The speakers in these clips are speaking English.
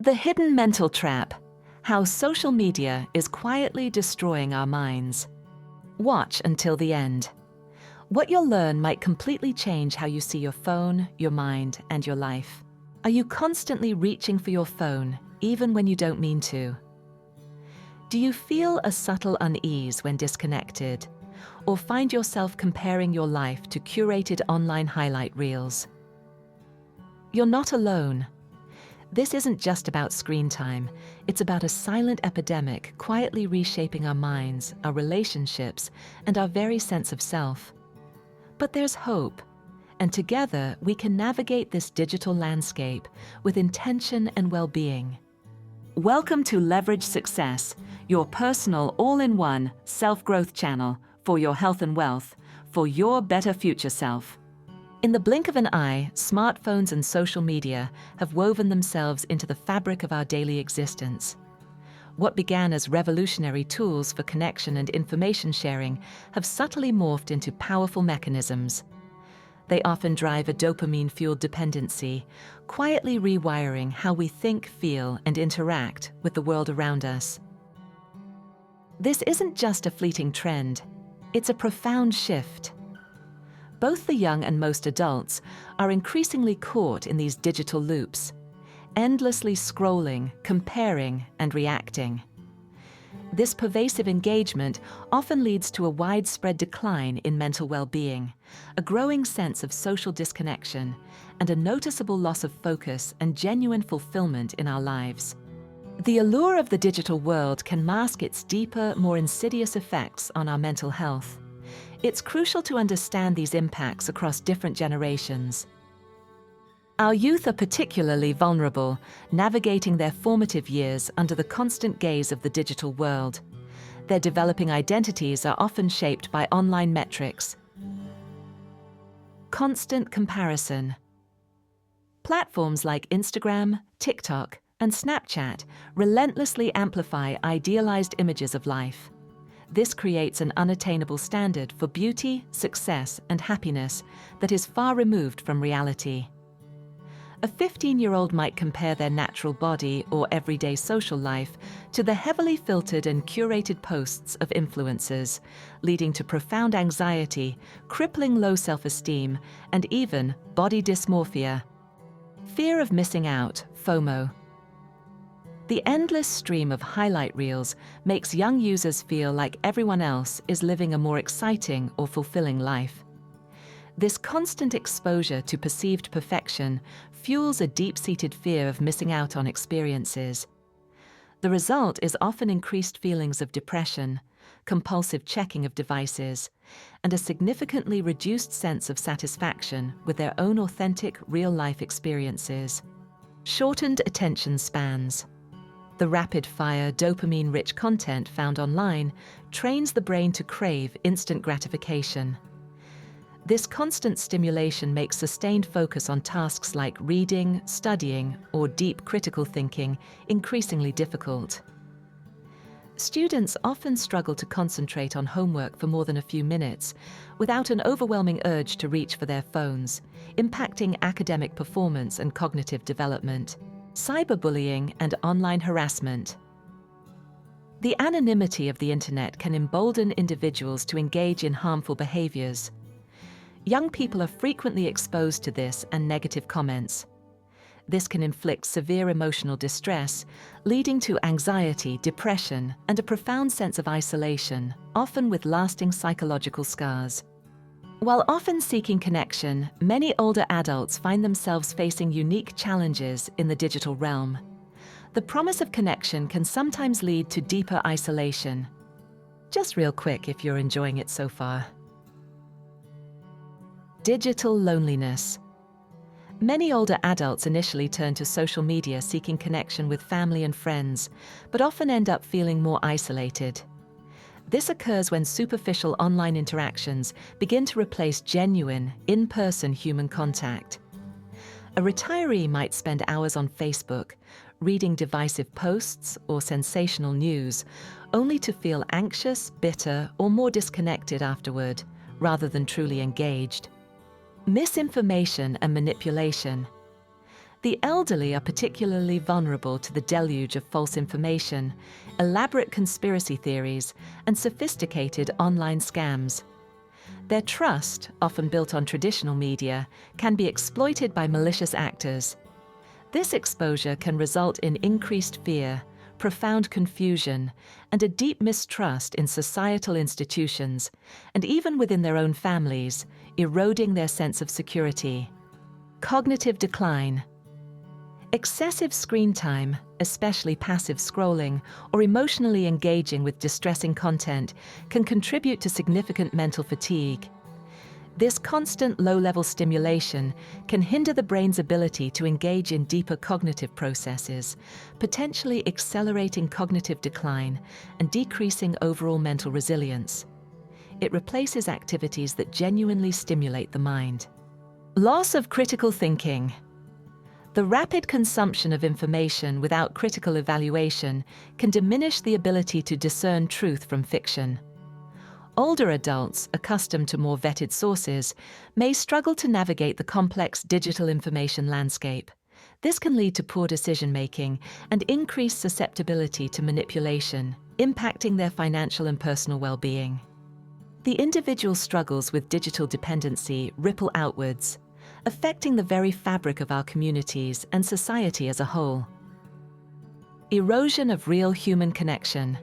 The hidden mental trap: how social media is quietly destroying our minds. Watch until the end. What you'll learn might completely change how you see your phone, your mind, and your life. Are you constantly reaching for your phone, even when you don't mean to? Do you feel a subtle unease when disconnected, or find yourself comparing your life to curated online highlight reels? You're not alone. This isn't just about screen time. It's about a silent epidemic quietly reshaping our minds, our relationships, and our very sense of self. But there's hope, and together we can navigate this digital landscape with intention and well-being. Welcome to Leverage Success, your personal all-in-one self-growth channel for your health and wealth, for your better future self. In the blink of an eye, smartphones and social media have woven themselves into the fabric of our daily existence. What began as revolutionary tools for connection and information sharing have subtly morphed into powerful mechanisms. They often drive a dopamine-fueled dependency, quietly rewiring how we think, feel, and interact with the world around us. This isn't just a fleeting trend, it's a profound shift. Both the young and most adults are increasingly caught in these digital loops, endlessly scrolling, comparing, and reacting. This pervasive engagement often leads to a widespread decline in mental well-being, a growing sense of social disconnection, and a noticeable loss of focus and genuine fulfillment in our lives. The allure of the digital world can mask its deeper, more insidious effects on our mental health. It's crucial to understand these impacts across different generations. Our youth are particularly vulnerable, navigating their formative years under the constant gaze of the digital world. Their developing identities are often shaped by online metrics. Constant comparison. Platforms like Instagram, TikTok, and Snapchat relentlessly amplify idealized images of life. This creates an unattainable standard for beauty, success, and happiness that is far removed from reality. A 15-year-old might compare their natural body or everyday social life to the heavily filtered and curated posts of influencers, leading to profound anxiety, crippling low self-esteem, and even body dysmorphia. Fear of missing out, FOMO. The endless stream of highlight reels makes young users feel like everyone else is living a more exciting or fulfilling life. This constant exposure to perceived perfection fuels a deep-seated fear of missing out on experiences. The result is often increased feelings of depression, compulsive checking of devices, and a significantly reduced sense of satisfaction with their own authentic, real-life experiences. Shortened attention spans. The rapid-fire, dopamine-rich content found online trains the brain to crave instant gratification. This constant stimulation makes sustained focus on tasks like reading, studying, or deep critical thinking increasingly difficult. Students often struggle to concentrate on homework for more than a few minutes without an overwhelming urge to reach for their phones, impacting academic performance and cognitive development. Cyberbullying and online harassment. The anonymity of the internet can embolden individuals to engage in harmful behaviors. Young people are frequently exposed to this and negative comments. This can inflict severe emotional distress, leading to anxiety, depression, and a profound sense of isolation, often with lasting psychological scars. While often seeking connection, many older adults find themselves facing unique challenges in the digital realm. The promise of connection can sometimes lead to deeper isolation. Just real quick if you're enjoying it so far. Digital loneliness. Many older adults initially turn to social media seeking connection with family and friends, but often end up feeling more isolated. This occurs when superficial online interactions begin to replace genuine, in-person human contact. A retiree might spend hours on Facebook, reading divisive posts or sensational news, only to feel anxious, bitter, or more disconnected afterward, rather than truly engaged. Misinformation and manipulation. The elderly are particularly vulnerable to the deluge of false information, elaborate conspiracy theories, and sophisticated online scams. Their trust, often built on traditional media, can be exploited by malicious actors. This exposure can result in increased fear, profound confusion, and a deep mistrust in societal institutions, and even within their own families, eroding their sense of security. Cognitive decline. Excessive screen time, especially passive scrolling or emotionally engaging with distressing content, can contribute to significant mental fatigue. This constant low-level stimulation can hinder the brain's ability to engage in deeper cognitive processes, potentially accelerating cognitive decline and decreasing overall mental resilience. It replaces activities that genuinely stimulate the mind. Loss of critical thinking. The rapid consumption of information without critical evaluation can diminish the ability to discern truth from fiction. Older adults, accustomed to more vetted sources, may struggle to navigate the complex digital information landscape. This can lead to poor decision-making and increased susceptibility to manipulation, impacting their financial and personal well-being. The individual struggles with digital dependency ripple outwards, affecting the very fabric of our communities and society as a whole. Erosion of real human connection.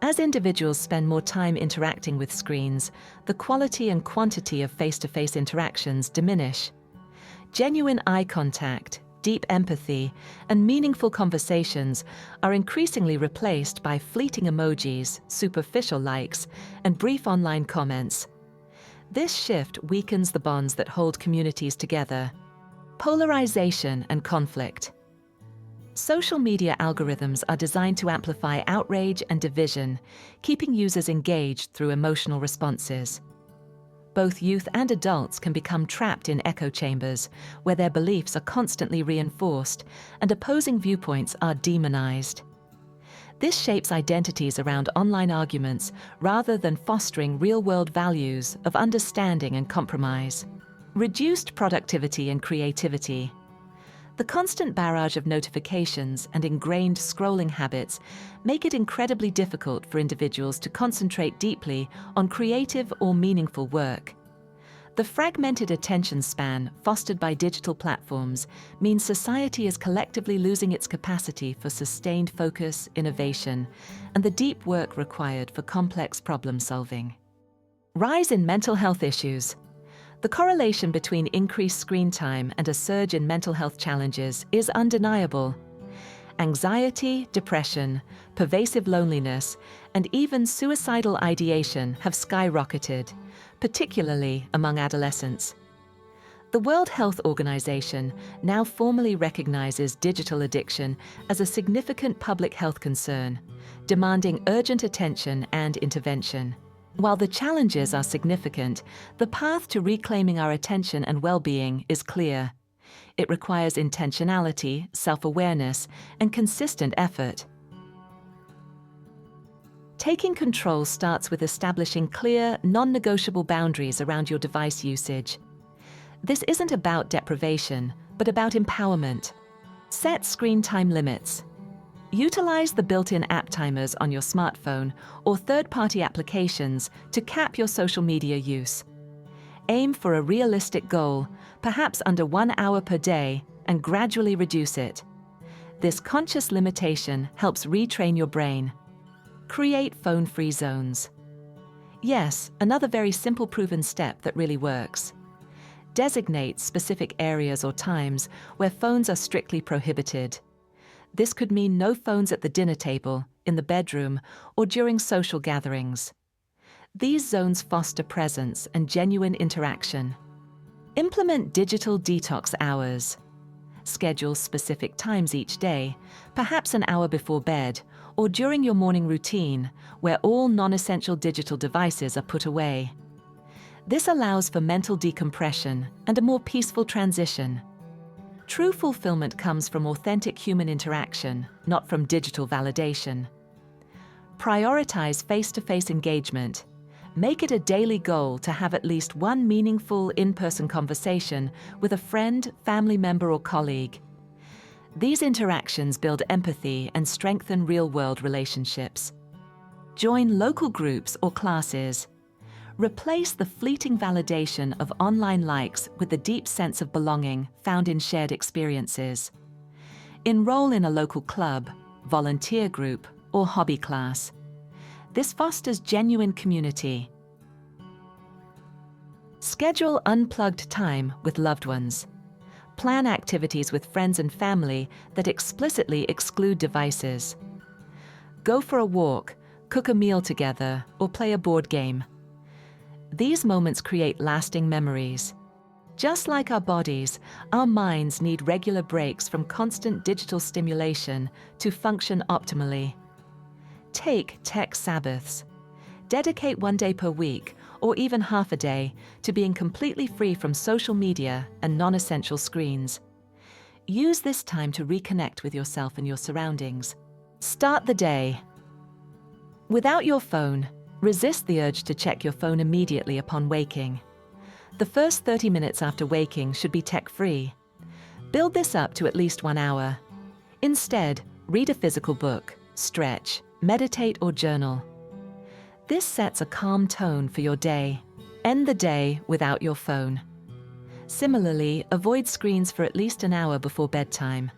As individuals spend more time interacting with screens, the quality and quantity of face-to-face interactions diminish. Genuine eye contact, deep empathy, and meaningful conversations are increasingly replaced by fleeting emojis, superficial likes, and brief online comments. This shift weakens the bonds that hold communities together. Polarization and conflict. Social media algorithms are designed to amplify outrage and division, keeping users engaged through emotional responses. Both youth and adults can become trapped in echo chambers, where their beliefs are constantly reinforced and opposing viewpoints are demonized. This shapes identities around online arguments rather than fostering real-world values of understanding and compromise. Reduced productivity and creativity. The constant barrage of notifications and ingrained scrolling habits make it incredibly difficult for individuals to concentrate deeply on creative or meaningful work. The fragmented attention span fostered by digital platforms means society is collectively losing its capacity for sustained focus, innovation, and the deep work required for complex problem solving. Rise in mental health issues. The correlation between increased screen time and a surge in mental health challenges is undeniable. Anxiety, depression, pervasive loneliness, and even suicidal ideation have skyrocketed, particularly among adolescents. The World Health Organization now formally recognizes digital addiction as a significant public health concern, demanding urgent attention and intervention. While the challenges are significant, the path to reclaiming our attention and well-being is clear. It requires intentionality, self-awareness, and consistent effort. Taking control starts with establishing clear, non-negotiable boundaries around your device usage. This isn't about deprivation, but about empowerment. Set screen time limits. Utilize the built-in app timers on your smartphone or third-party applications to cap your social media use. Aim for a realistic goal, perhaps under 1 hour per day, and gradually reduce it. This conscious limitation helps retrain your brain. Create phone-free zones. Yes, another very simple proven step that really works. Designate specific areas or times where phones are strictly prohibited. This could mean no phones at the dinner table, in the bedroom, or during social gatherings. These zones foster presence and genuine interaction. Implement digital detox hours. Schedule specific times each day, perhaps an hour before bed, or during your morning routine, where all non-essential digital devices are put away. This allows for mental decompression and a more peaceful transition. True fulfillment comes from authentic human interaction, not from digital validation. Prioritize face-to-face engagement. Make it a daily goal to have at least one meaningful in-person conversation with a friend, family member, or colleague. These interactions build empathy and strengthen real-world relationships. Join local groups or classes. Replace the fleeting validation of online likes with the deep sense of belonging found in shared experiences. Enroll in a local club, volunteer group, or hobby class. This fosters genuine community. Schedule unplugged time with loved ones. Plan activities with friends and family that explicitly exclude devices. Go for a walk, cook a meal together, or play a board game. These moments create lasting memories. Just like our bodies, our minds need regular breaks from constant digital stimulation to function optimally. Take tech Sabbaths. Dedicate one day per week, or even half a day, to being completely free from social media and non-essential screens. Use this time to reconnect with yourself and your surroundings. Start the day. Without your phone, resist the urge to check your phone immediately upon waking. The first 30 minutes after waking should be tech-free. Build this up to at least 1 hour. Instead, read a physical book, stretch, meditate, or journal. This sets a calm tone for your day. End the day without your phone. Similarly, avoid screens for at least an hour before bedtime.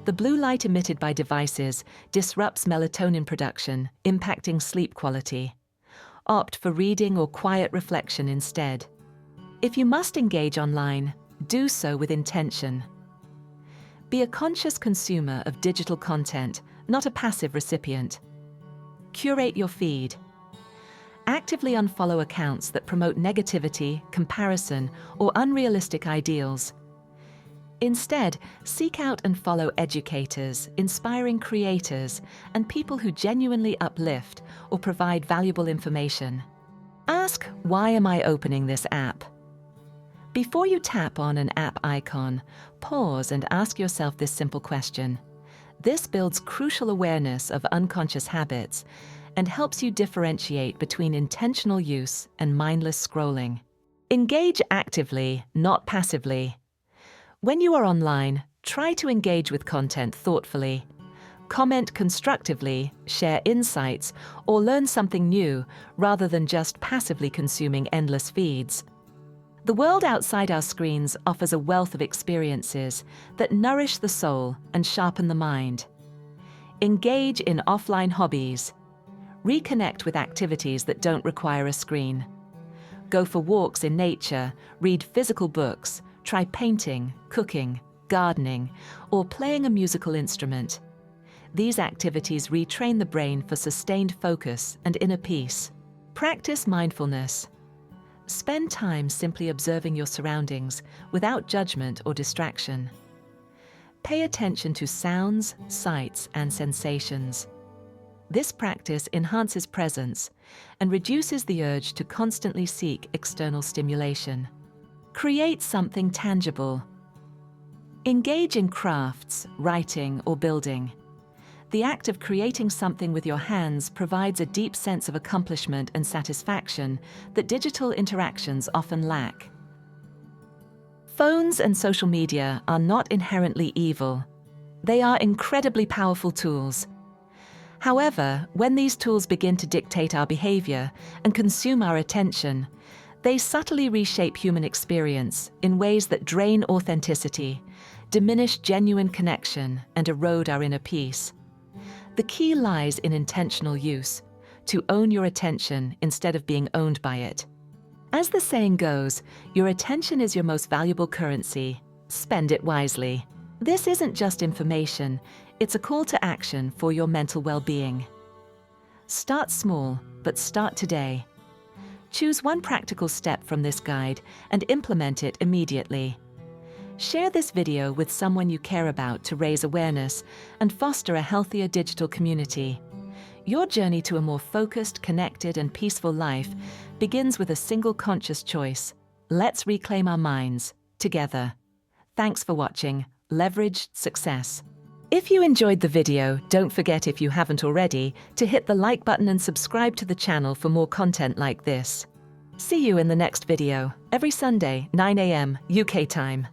The blue light emitted by devices disrupts melatonin production, impacting sleep quality. Opt for reading or quiet reflection instead. If you must engage online, do so with intention. Be a conscious consumer of digital content, not a passive recipient. Curate your feed. Actively unfollow accounts that promote negativity, comparison, or unrealistic ideals. Instead, seek out and follow educators, inspiring creators, and people who genuinely uplift or provide valuable information. Ask, why am I opening this app? Before you tap on an app icon, pause and ask yourself this simple question. This builds crucial awareness of unconscious habits and helps you differentiate between intentional use and mindless scrolling. Engage actively, not passively. When you are online, try to engage with content thoughtfully. Comment constructively, share insights, or learn something new rather than just passively consuming endless feeds. The world outside our screens offers a wealth of experiences that nourish the soul and sharpen the mind. Engage in offline hobbies. Reconnect with activities that don't require a screen. Go for walks in nature, read physical books, try painting, cooking, gardening, or playing a musical instrument. These activities retrain the brain for sustained focus and inner peace. Practice mindfulness. Spend time simply observing your surroundings without judgment or distraction. Pay attention to sounds, sights, and sensations. This practice enhances presence and reduces the urge to constantly seek external stimulation. Create something tangible. Engage in crafts, writing, or building. The act of creating something with your hands provides a deep sense of accomplishment and satisfaction that digital interactions often lack. Phones and social media are not inherently evil. They are incredibly powerful tools. However, when these tools begin to dictate our behavior and consume our attention, they subtly reshape human experience in ways that drain authenticity, diminish genuine connection, and erode our inner peace. The key lies in intentional use, to own your attention instead of being owned by it. As the saying goes, your attention is your most valuable currency. Spend it wisely. This isn't just information, it's a call to action for your mental well-being. Start small, but start today. Choose one practical step from this guide and implement it immediately. Share this video with someone you care about to raise awareness and foster a healthier digital community. Your journey to a more focused, connected, and peaceful life begins with a single conscious choice. Let's reclaim our minds, together. Thanks for watching Leveraged Success. If you enjoyed the video, don't forget, if you haven't already, to hit the like button and subscribe to the channel for more content like this. See you in the next video, every Sunday, 9 a.m. UK time.